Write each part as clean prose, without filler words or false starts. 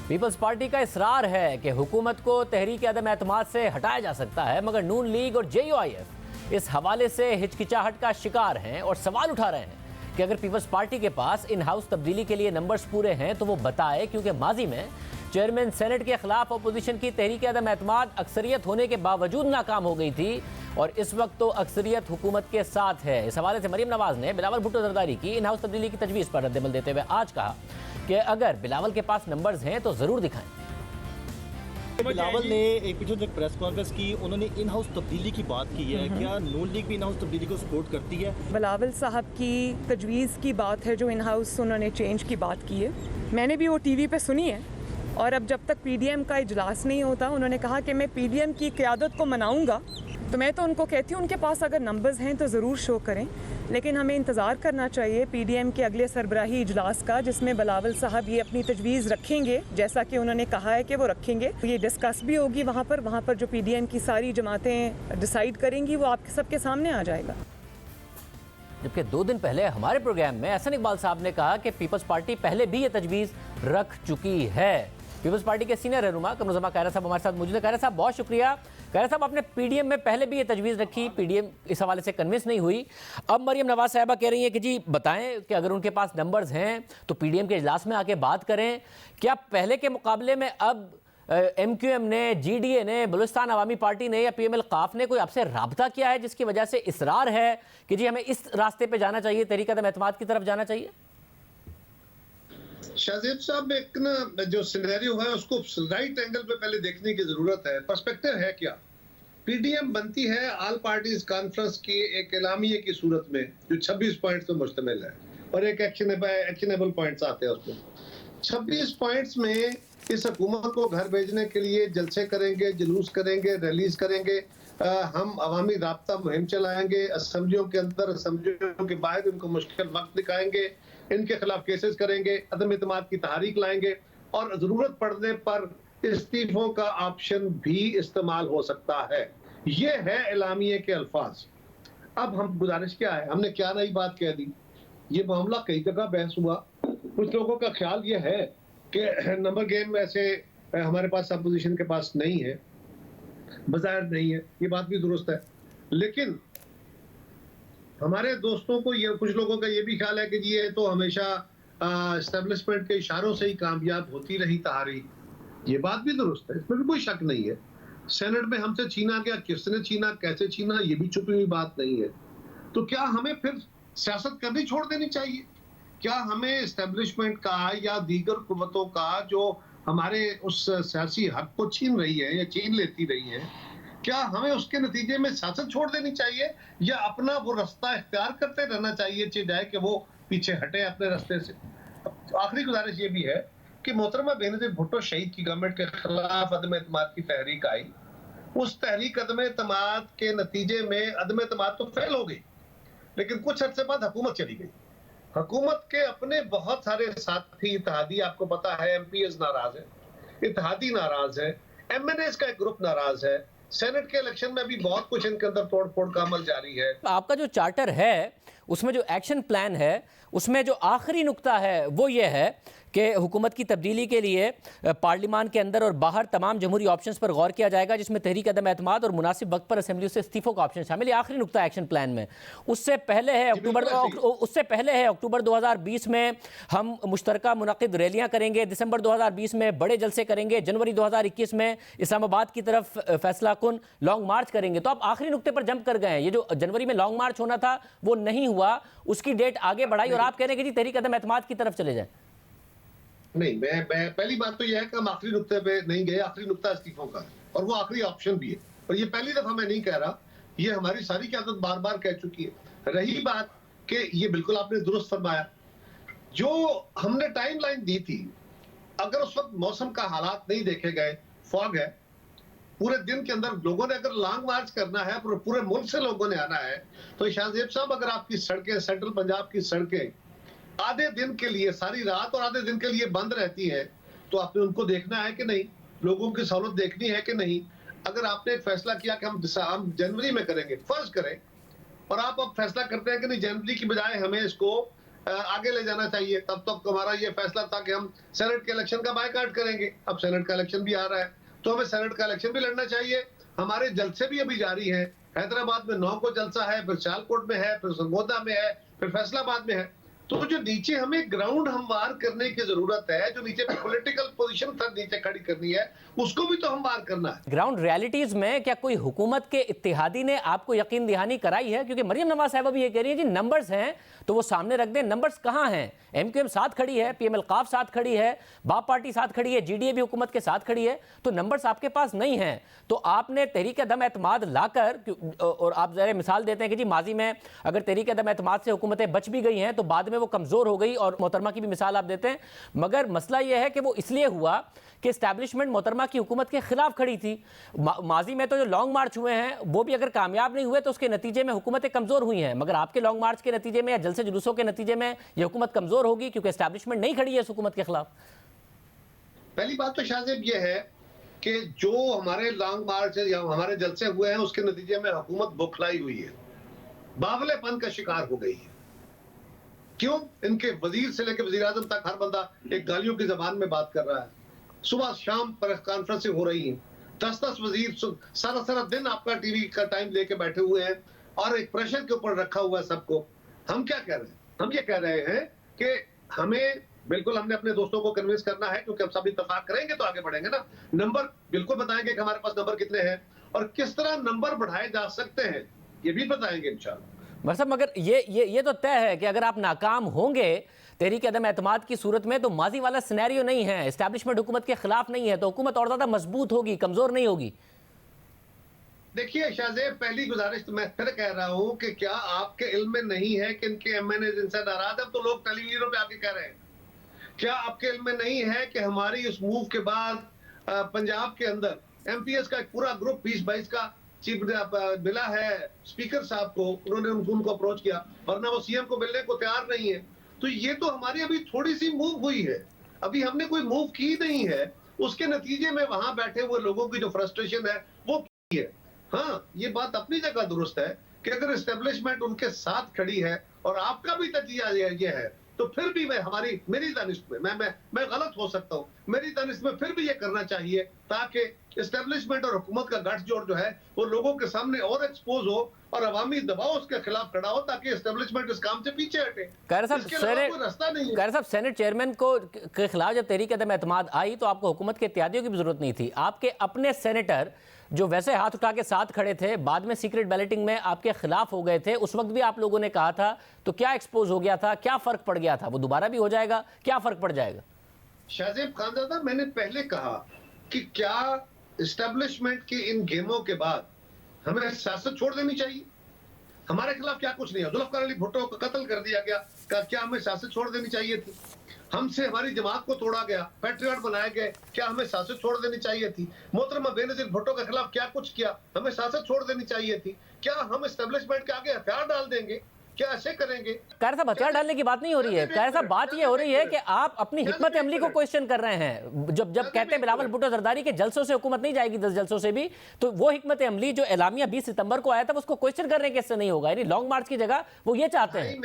Peoples party का इसरार है कि हुकूमत को तहरीक अदम एतमाद से हटाया जा सकता है, मगर नून लीग और JUIF इस हवाले से हिचकिचाहट का शिकार हैं और सवाल उठा रहे हैं कि अगर पीपल्स पार्टी के पास इन हाउस तब्दीली के लिए नंबर्स पूरे हैं तो वो बताए, क्योंकि माजी में चेयरमैन सेनेट के खिलाफ अपोजिशन की तहरीक अदम एतमाद अक्सरियत होने के बावजूद नाकाम हो गई थी और इस वक्त तो अक्सरियत हुकूमत के साथ है। इस हवाले से मरीम नवाज ने बिलावल भुट्टो जरदारी की इन हाउस तब्दीली की तजवीज़ पर रद्दमल देते हुए आज कहा कि अगर बिलावल के पास नंबर्स हैं तो ज़रूर दिखाएं। बिलावल ने एक पीछे एक प्रेस कॉन्फ्रेंस की, उन्होंने इन हाउस तब्दीली की बात की है। क्या नून लीग भी इन हाउस तब्दीली को सपोर्ट करती है? बिलावल साहब की तजवीज़ की बात है, जो इन हाउस उन्होंने चेंज की बात की है, मैंने भी वो TV पे सुनी है। और अब जब तक PDM का इजलास नहीं होता, उन्होंने कहा कि मैं PDM की क़यादत को मनाऊंगा, तो मैं तो उनको कहती हूँ उनके पास अगर नंबर्स हैं तो ज़रूर शो करें, लेकिन हमें इंतज़ार करना चाहिए PDM के अगले सरबराही इजलास का, जिसमें बिलावल साहब ये अपनी तजवीज़ रखेंगे, जैसा कि उन्होंने कहा है कि वो रखेंगे। ये डिस्कस भी होगी वहाँ पर जो PDM की सारी जमातें डिसाइड करेंगी वो आपके सबके सामने आ जाएगा। जबकि 2 दिन पहले हमारे प्रोग्राम में एहसन इकबाल साहब ने कहा कि पीपल्स पार्टी पहले भी ये तजवीज़ रख चुकी है। पीपल्स पार्टी के सीनियर रहनुमा कमरुज़्ज़मा कायरा साहब हमारे साथ मौजूद है। कायरा साहब, बहुत शुक्रिया। कायरा साहब, आपने PDM में पहले भी ये तजवीज़ रखी, PDM इस हवाले से कन्विंस नहीं हुई। अब मरीम नवाज साहबा कह रही हैं कि जी बताएं कि अगर उनके पास नंबर्स हैं तो PDM के इजलास में आके बात करें। क्या पहले के मुकाबले में अब MQM ने, GDA ने, बलूचिस्तान अवामी पार्टी ने या PML काफ ने कोई आपसे राब्ता किया है जिसकी वजह से इसरार है कि जी हमें इस रास्ते पे जाना चाहिए, तहरीक अदम एतमाद की तरफ जाना चाहिए? शाहजेब साहब, एक ना जो सिनेरियो है उसको राइट एंगल पे पहले देखने की जरूरत है। पर्सपेक्टिव है क्या? PDM बनती है ऑल पार्टीज कॉन्फ्रेंस की एक एलामिये की सूरत में, जो 26 पॉइंट्स पे मुश्तमिल है और एक एक्शनेबल पॉइंट्स आते हैं उसमें। 26 पॉइंट्स में इस हुकूमत को घर भेजने के लिए जलसे करेंगे, जुलूस करेंगे, रैलीज करेंगे, हम अवामी राब्ता मुहिम चलाएंगे, असम्बलियों के अंदर, असम्बलियों के बाहर इनको मुश्किल वक्त दिखाएंगे, इनके खिलाफ केसेस करेंगे, अदम इत्मीनाद की तहरीक लाएंगे और जरूरत पड़ने पर इस्तीफों का ऑप्शन भी इस्तेमाल हो सकता है। ये है एलामिये के अल्फाज। अब हम गुजारिश क्या है, हमने क्या नई बात कह दी? ये मामला कई जगह बहस हुआ। कुछ लोगों का ख्याल ये है कि नंबर गेम ऐसे हमारे पास अपोजिशन के पास नहीं है, बज़ाहिर नहीं है, ये बात भी दुरुस्त है। लेकिन हमारे दोस्तों को, ये कुछ लोगों का ये भी ख्याल है कि ये तो हमेशा एस्टेब्लिशमेंट के इशारों से ही कामयाब होती रही तहरीक। ये बात भी दुरुस्त है, इसमें भी कोई शक नहीं है। सेनेट में हमसे छीना गया, किसने छीना, कैसे छीना, ये भी छुपी हुई बात नहीं है। तो क्या हमें फिर सियासत करनी छोड़ देनी चाहिए? क्या हमें एस्टेब्लिशमेंट का या दीगर कुव्वतों का जो हमारे उस सियासी हक को छीन रही है या छीन लेती रही है, क्या हमें उसके नतीजे में सियासत छोड़ देनी चाहिए या अपना वो रास्ता इख्तियार करते रहना चाहिए, चाहे कि वो पीछे हटे अपने रास्ते से? आखिरी गुजारिश ये भी है कि मोहतरमा बेनज़ीर भुट्टो शहीद की गवर्नमेंट के खिलाफ अदम एतमाद की तहरीक आई। उस तहरीक अदम एतमाद के नतीजे में अदम एतमाद तो फेल हो गई, लेकिन कुछ अर्से बाद हुकूमत चली गई। हुकूमत के अपने बहुत सारे साथी इत्तेहादी, आपको पता है, MPs नाराज है, इत्तेहादी नाराज है, MNAs का एक ग्रुप नाराज है। सेनेट के इलेक्शन में भी बहुत कुछ इनके अंदर तोड़ फोड़ का अमल जारी है। आपका जो चार्टर है उसमें जो एक्शन प्लान है उसमें जो आखिरी नुक्ता है वो ये है कि हुकूमत की तब्दीली के लिए पार्लियामान के अंदर और बाहर तमाम जमहूरी ऑप्शंस पर गौर किया जाएगा, जिसमें तहरीक अदम एतमाद और मुनासिब वक्त पर असेंबली से इस्तीफों का ऑप्शन शामिल। ये आखिरी नुक्ता एक्शन प्लान में। उससे पहले है अक्टूबर 2020 में हम मुश्तरका मुनक़िद रैलियाँ करेंगे, दिसंबर 2020 में बड़े जलसे करेंगे, जनवरी 2021 में इस्लामाबाद की तरफ फैसला कुन लॉन्ग मार्च करेंगे। तो आप आखिरी नुक्ते पर जंप कर गए हैं। ये जो जनवरी में लॉन्ग मार्च होना था वो नहीं हुआ, उसकी डेट आगे बढ़ाई और आप कह रहे हैं कि जी तहरीक अदम एतमाद की तरफ चले जाए। नहीं, मैं पहली बात तो यह है कि हम आखिरी नुक्ते पे नहीं गए। आखिरी नुक्ता इस्तीफों का है और वो आखिरी ऑप्शन भी है। और ये पहली दफा मैं नहीं कह रहा, ये हमारी सारी क़यादत बार बार कह चुकी है। रही बात कि ये बिल्कुल आपने दुरुस्त फरमाया, जो हमने टाइमलाइन दी थी, अगर उस वक्त मौसम का हालात नहीं देखे गए, फॉग है, पूरे दिन के अंदर लोगों ने अगर लॉन्ग मार्च करना है, पूरे मुल्क से लोगों ने आना है, तो शाहजेब साहब अगर आपकी सड़कें, सेंट्रल पंजाब की सड़कें आधे दिन के लिए, सारी रात और आधे दिन के लिए बंद रहती है, तो आपने उनको देखना है कि नहीं, लोगों की सहूलत देखनी है कि नहीं। अगर आपने एक फैसला किया कि हम जनवरी में करेंगे, फर्ज करें, और आप अब फैसला करते हैं कि नहीं, जनवरी की बजाय हमें इसको आगे ले जाना चाहिए। तब तक हमारा ये फैसला था कि हम सेनेट के इलेक्शन का बायकॉट करेंगे। अब सेनेट का इलेक्शन भी आ रहा है, तो हमें सेनेट का इलेक्शन भी लड़ना चाहिए। हमारे जलसे भी अभी जारी है। हैदराबाद में 9 को जलसा है, फिर सियालकोट में है, फिर सरगोदा में है, फिर फैसलाबाद में है। तो जो नीचे हमें ग्राउंड हमवार करने की जरूरत है, जो नीचे पॉलिटिकल पोजीशन था नीचे खड़ी करनी है, उसको भी तो हमवार करना है। ग्राउंड रियलिटीज में क्या कोई हुकूमत के इत्तेहादी ने आपको यकीन दहानी कराई है? क्योंकि मरियम नवाज साहिबा भी ये कह रही है जी नंबर्स हैं तो वो सामने रख दें। नंबर्स कहां हैं? एमक्यूएम साथ खड़ी है, पीएमएल काफ साथ खड़ी है, बाप पार्टी साथ खड़ी है, जीडीए भी हुकूमत के साथ खड़ी है, तो नंबर्स आपके पास नहीं हैं। तो आपने तहरीक दम एतमाद लाकर, और आप जरा मिसाल देते हैं कि जी माजी में अगर तहरीक दम एतमाद से हुकूमतें बच भी गई हैं तो बाद में वो कमजोर हो गई, और मोहतरमा की भी मिसाल आप देते हैं। मगर मसला यह है कि वो इसलिए हुआ कि एस्टैब्लिशमेंट मोहतरमा की हुकूमत के खिलाफ खड़ी थी। माजी में तो जो लॉन्ग मार्च हुए हैं वो भी अगर कामयाब नहीं हुए तो उसके नतीजे में हुकूमतें कमजोर हुई हैं। मगर आपके लॉन्ग मार्च के नतीजे में या जलसे जुलूसों के नतीजे में ये हुकूमत कमजोर होगी क्योंकि एस्टैब्लिशमेंट नहीं खड़ी है इस हुकूमत के खिलाफ। पहली बात तो शाहजेब ये है कि जो हमारे लॉन्ग मार्च या हमारे जलसे हुए हैं उसके नतीजे में हुकूमत बौखलाई हुई है, बावलेपन का शिकार हो गई है। क्यों? इनके वजीर से लेकर वजीर आजम तक हर बंदा एक गालियों की जबान में बात कर रहा है। सुबह शाम प्रेस कॉन्फ्रेंस हो रही है, 10-10 वजीर सारा दिन आपका टीवी का टाइम लेके बैठे हुए हैं और एक प्रेशर के ऊपर रखा हुआ है सबको। हम क्या कह रहे हैं? हम ये कह रहे हैं कि हमें बिल्कुल हमने अपने दोस्तों को कन्विंस करना है, क्योंकि हम सब इत्तेफाक करेंगे तो आगे बढ़ेंगे ना। नंबर बिल्कुल बताएंगे कि हमारे पास नंबर कितने हैं और किस तरह नंबर बढ़ाए जा सकते हैं, ये भी बताएंगे इंशाल्लाह। मतलब मगर ये तो तय है कि अगर आप नाकाम होंगे तहरीक अदम एतमाद की सूरत में तो माजी वाला सिनेरियो नहीं है, एस्टैब्लिशमेंट हुकूमत के खिलाफ नहीं है, तो हुकूमत और ज्यादा मजबूत होगी, कमजोर नहीं होगी। देखिए शाहजेब, पहली गुजारिश तो मैं फिर कह रहा हूं कि क्या आपके इल्म में नहीं है कि इनके एमएनए इनसे नाराज? अब तो लोग टेलीविजनों पे आके कह रहे हैं। क्या आपके इल्म में नहीं है कि हमारी इस मूव के बाद पंजाब के अंदर एमपीएस का एक पूरा ग्रुप 20-22 का चीफ मिला है स्पीकर साहब को, उन्होंने उनको अप्रोच किया, वरना वो सीएम को मिलने को तैयार नहीं है। तो ये तो हमारी अभी थोड़ी सी मूव हुई है, अभी हमने कोई मूव की नहीं है। उसके नतीजे में वहां बैठे हुए लोगों की जो फ्रस्ट्रेशन है वो की है। हाँ, ये बात अपनी जगह दुरुस्त है कि अगर एस्टेब्लिशमेंट उनके साथ खड़ी है और आपका भी तजिया ये है, तो फिर भी मेरी दानिश में मैं गलत हो सकता हूँ, मेरी दानिश में फिर भी ये करना चाहिए ताकि एस्टेब्लिशमेंट और हुकूमत का गठजोड़ जो है वो लोगों के सामने और एक्सपोज हो और अवामी दबाव उसके खिलाफ खड़ा हो, ताकि एस्टेब्लिशमेंट इस काम से पीछे हटे। साहब सेनेट चेयरमैन के खिलाफ जब तहरीक अदम एतमाद आई तो आपको हुकूमत के इत्तेहादियों की भी जरूरत नहीं थी। आपके अपने सेनेटर जो वैसे हाथ उठा के साथ खड़े थे, बाद में सीक्रेट बैलेटिंग में आपके खिलाफ हो गए थे, उस वक्त भी आप लोगों ने कहा था, तो क्या एक्सपोज हो गया था, क्या फर्क पड़ गया था? वो दोबारा भी हो जाएगा, क्या फर्क पड़ जाएगा? शाहजेब खानजादा, मैंने पहले कहा कि क्या एस्टेब्लिशमेंट की इन गेमों के बाद हमें सियासत छोड़ देनी चाहिए? हमारे खिलाफ क्या कुछ नहीं है, जुल्फकार अली भुट्टो को कत्ल कर दिया गया, क्या हमें सियासत छोड़ देनी चाहिए थी? हमसे हमारी जमात को तोड़ा गया, पैट्रियट बनाए गए, क्या हमें सियासत छोड़ देनी चाहिए थी? मोहतरमा बेनजीर भुट्टो के खिलाफ क्या कुछ किया, हमें सियासत छोड़ देनी चाहिए थी? क्या हम एस्टेब्लिशमेंट के आगे हथियार डाल देंगे? क्या ऐसे करेंगे? कायर साहब, हथियार डालने की बात नहीं हो रही है। कायर साहब, बात ये हो रही है कि आप अपनी हिकमत अमली को क्वेश्चन कर रहे हैं। जब कहते हैं बिलावल भुट्टो जरदारी के जलसों से हुकूमत नहीं जाएगी, 10 जलसों से भी, तो वो हिकमत अमली जो एलामिया 20 सितंबर को आया था उसको क्वेश्चन करने के इससे नहीं होगा। यानी लॉन्ग मार्च की जगह वो ये चाहते हैं।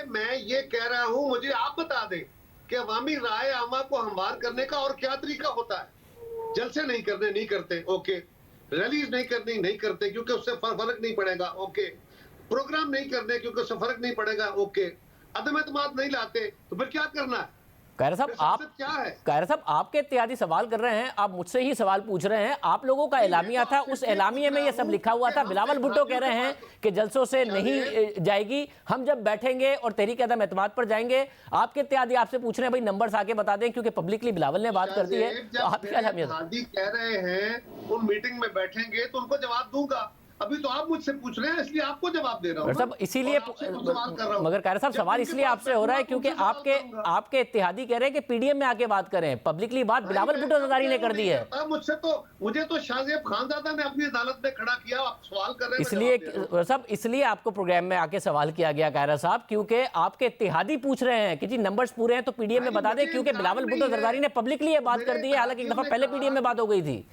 मैं ये कह रहा हूं, मुझे आप बता दें कि अवामी राय आमा को हमवार करने का और क्या तरीका होता है? जलसे नहीं करते, ओके। रैलीज नहीं करते क्योंकि उससे फर्क नहीं पड़ेगा, ओके। प्रोग्राम नहीं करने क्योंकि उससे फर्क नहीं पड़ेगा, ओके। अदम एतमाद नहीं लाते तो फिर क्या करना है? कायर साहब, आपके इत्तेहादी सवाल कर रहे हैं, आप मुझसे ही सवाल पूछ रहे हैं। आप लोगों का एलामिया था, उस एलामिया में ये सब लिखा हुआ था। बिलावल भुट्टो कह रहे हैं कि जलसों से नहीं जाएगी, हम जब बैठेंगे और तहरीक अदम एतमाद पर जाएंगे। आपके इत्तेहादी आपसे पूछ रहे हैं भाई नंबर्स आके बता दें, क्योंकि पब्लिकली बिलावल ने बात कर दी है, तो आपके एलामिया कह रहे हैं उन मीटिंग में बैठेंगे तो उनको जवाब दूंगा। अभी तो आप मुझसे पूछ रहे हैं, इसलिए आपको जवाब दे रहा हूं सब, इसीलिए मगर कायर साहब सवाल इसलिए आपसे हो रहा है क्योंकि आपके इत्तेहादी कह रहे हैं कि पीडीएम में आके बात करें। पब्लिकली बात बिलावल भुट्टो जरदारी ने कर दी है। मुझे तो शाहजेब खानजादा ने अपनी अदालत में खड़ा किया, आप सवाल कर रहे हैं। इसलिए आपको प्रोग्राम में आके सवाल किया गया कायरा साहब, क्योंकि आपके इत्तेहादी पूछ रहे हैं कि जी नंबर्स पूरे हैं तो पीडीएम में बता दें, क्योंकि बिलावल भुट्टो जरदारी ने पब्लिकली ये बात कर दी है, हालांकि एक दफा पहले पीडीएम में बात हो गई थी।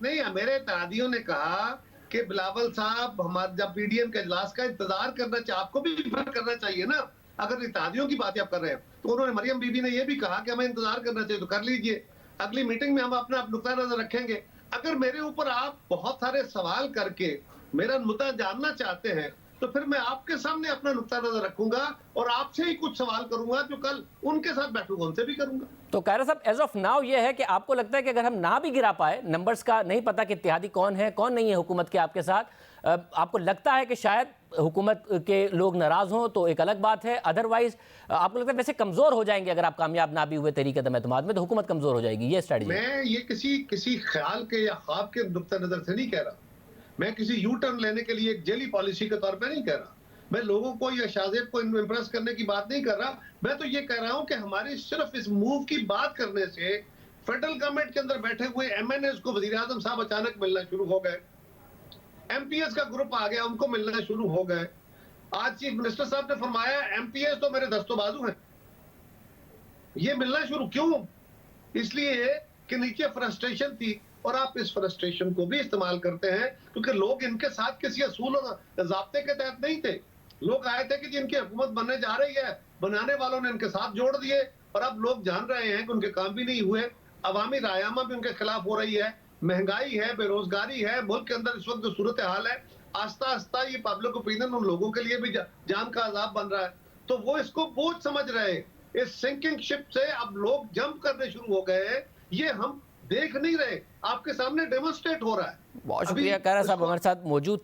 नहीं, मेरे इत्तेहादियों ने कहा कि बिलावल साहब, हमारे जब पीडीएम के इजलास का इंतजार करना चाहिए, आपको भी करना चाहिए ना। अगर इत्तेहादियों की बात आप कर रहे हैं तो उन्होंने, मरियम बीबी ने यह भी कहा कि हमें इंतजार करना चाहिए, तो कर लीजिए, अगली मीटिंग में हम अपना नुक्ता नजर रखेंगे। अगर मेरे ऊपर आप बहुत सारे सवाल करके मेरा मुद्दा जानना चाहते हैं तो फिर मैं आपके सामने अपना नुक्ता नजर रखूंगा और आपसे ही कुछ सवाल करूंगा जो कल उनके साथ बैठूंगा, उनसे भी करूंगा। तो कायरा साहब, एज ऑफ नाउ ये है कि आपको लगता है कि अगर हम ना भी गिरा पाए, नंबर्स का नहीं पता कि इत्तेहादी कौन है कौन नहीं है हुकूमत के आपके साथ, आपको लगता है कि शायद हुकूमत के लोग नाराज हों तो एक अलग बात है, अदरवाइज आपको लगता है वैसे कमजोर हो जाएंगे अगर आप कामयाब ना भी हुए तहरीक अदम एतमाद में, तो हुकूमत कमजोर हो जाएगी, ये स्ट्रेटजी? मैं ये किसी ख्याल के या ख्वाब के नुक्ता नजर से नहीं कह रहा, मैं किसी यू टर्न लेने के लिए एक जेली पॉलिसी के तौर पे नहीं कह रहा, मैं लोगों को या शाहजेब को इम्प्रेस करने की बात नहीं कर रहा। मैं तो ये कह रहा हूं कि हमारी सिर्फ इस मूव की बात करने से फेडरल गवर्नमेंट के अंदर बैठे हुए एमएनएस को वजीर आजम साहब अचानक मिलना शुरू हो गए, एमपीएस का ग्रुप आ गया, उनको मिलना शुरू हो गए। आज चीफ मिनिस्टर साहब ने फरमाया एमपीएस तो मेरे दस्तों बाजू हैं, ये मिलना शुरू क्यों? इसलिए कि नीचे फ्रस्ट्रेशन थी और आप इस फ्रस्ट्रेशन को भी इस्तेमाल करते हैं क्योंकि लोग इनके साथ किसी असूल और ज़ाब्ते के तहत नहीं थे। लोग आए थे कि जिनकी हुकूमत बनने जा रही है, बनाने वालों ने इनके साथ जोड़ दिए और अब लोग जान रहे हैं कि उनके काम भी नहीं हुए, अवामी रायामा भी उनके खिलाफ हो रही है, महंगाई है, बेरोजगारी है, मुल्क के अंदर इस वक्त जो सूरत हाल है, आस्ता आस्ता ये पब्लिक ओपिनियन उन लोगों के लिए भी जान का अजाब बन रहा है, तो वो इसको बोझ समझ रहे हैं। इस सिंकिंग शिप से अब लोग जंप करने शुरू हो गए हैं, ये हम देख नहीं रहे, आपके सामने डेमोन्स्ट्रेट हो रहा है। बहुत शुक्रिया कायरा साहब, हमारे साथ मौजूद थे।